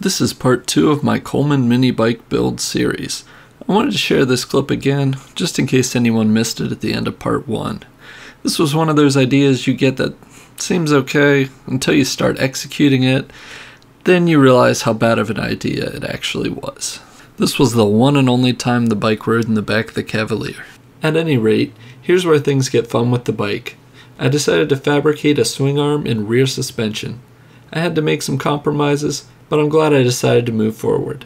This is part 2 of my Coleman mini bike build series. I wanted to share this clip again, just in case anyone missed it at the end of part 1. This was one of those ideas you get that seems okay until you start executing it, then you realize how bad of an idea it actually was. This was the one and only time the bike rode in the back of the Cavalier. At any rate, here's where things get fun with the bike. I decided to fabricate a swing arm and rear suspension. I had to make some compromises, but I'm glad I decided to move forward.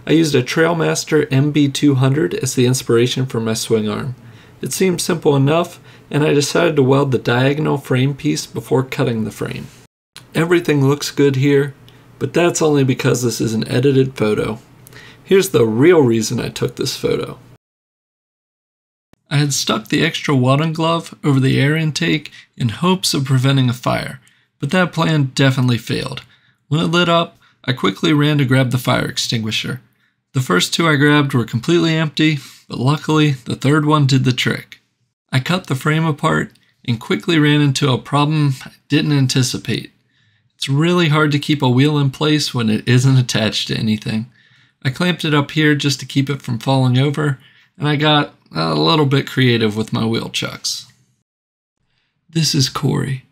I used a Trailmaster MB200 as the inspiration for my swing arm. It seemed simple enough, and I decided to weld the diagonal frame piece before cutting the frame. Everything looks good here, but that's only because this is an edited photo. Here's the real reason I took this photo. I had stuck the extra wadding glove over the air intake in hopes of preventing a fire, but that plan definitely failed. When it lit up, I quickly ran to grab the fire extinguisher. The first two I grabbed were completely empty, but luckily the third one did the trick. I cut the frame apart and quickly ran into a problem I didn't anticipate. It's really hard to keep a wheel in place when it isn't attached to anything. I clamped it up here just to keep it from falling over, and I got a little bit creative with my wheel chucks. This is Corey.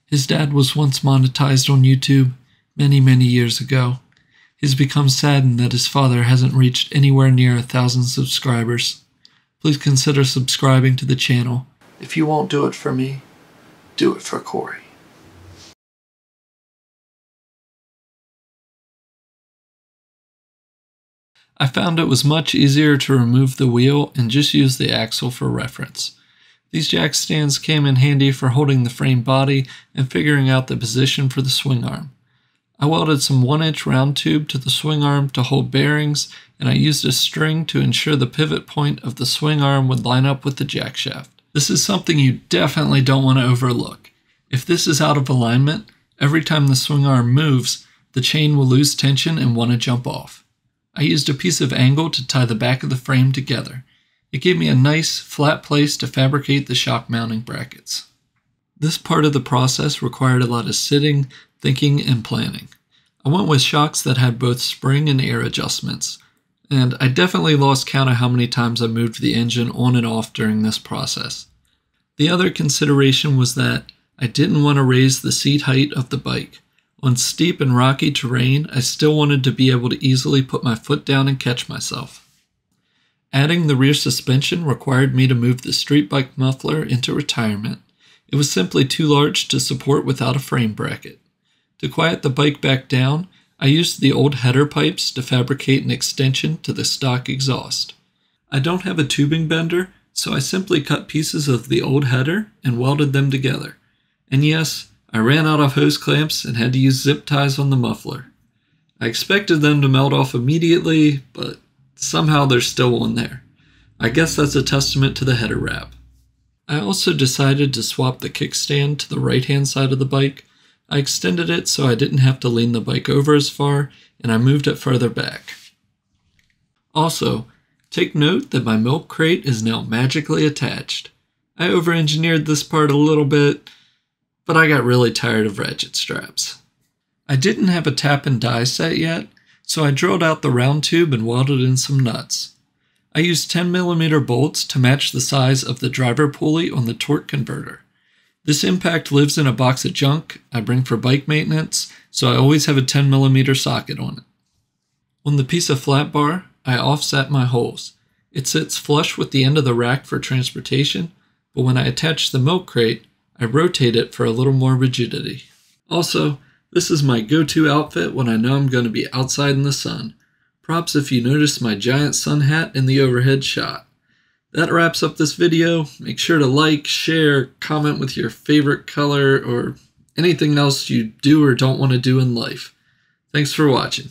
His dad was once monetized on YouTube many years ago. He's become saddened that his father hasn't reached anywhere near 1,000 subscribers. Please consider subscribing to the channel. If you won't do it for me, do it for Corey. I found it was much easier to remove the wheel and just use the axle for reference. These jack stands came in handy for holding the frame body and figuring out the position for the swing arm. I welded some 1-inch round tube to the swing arm to hold bearings, and I used a string to ensure the pivot point of the swing arm would line up with the jack shaft. This is something you definitely don't want to overlook. If this is out of alignment, every time the swing arm moves, the chain will lose tension and want to jump off. I used a piece of angle to tie the back of the frame together. It gave me a nice, flat place to fabricate the shock mounting brackets. This part of the process required a lot of sitting, thinking, and planning. I went with shocks that had both spring and air adjustments, and I definitely lost count of how many times I moved the engine on and off during this process. The other consideration was that I didn't want to raise the seat height of the bike. On steep and rocky terrain, I still wanted to be able to easily put my foot down and catch myself. Adding the rear suspension required me to move the street bike muffler into retirement. It was simply too large to support without a frame bracket. To quiet the bike back down, I used the old header pipes to fabricate an extension to the stock exhaust. I don't have a tubing bender, so I simply cut pieces of the old header and welded them together. And yes, I ran out of hose clamps and had to use zip ties on the muffler. I expected them to melt off immediately, but somehow there's still one there. I guess that's a testament to the header wrap. I also decided to swap the kickstand to the right-hand side of the bike. I extended it so I didn't have to lean the bike over as far, and I moved it further back. Also, take note that my milk crate is now magically attached. I over-engineered this part a little bit, but I got really tired of ratchet straps. I didn't have a tap and die set yet, so I drilled out the round tube and welded in some nuts. I used 10mm bolts to match the size of the driver pulley on the torque converter. This impact lives in a box of junk I bring for bike maintenance, so I always have a 10mm socket on it. On the piece of flat bar, I offset my holes. It sits flush with the end of the rack for transportation, but when I attach the milk crate, I rotate it for a little more rigidity. Also, this is my go-to outfit when I know I'm going to be outside in the sun. Props if you notice my giant sun hat in the overhead shot. That wraps up this video. Make sure to like, share, comment with your favorite color, or anything else you do or don't want to do in life. Thanks for watching.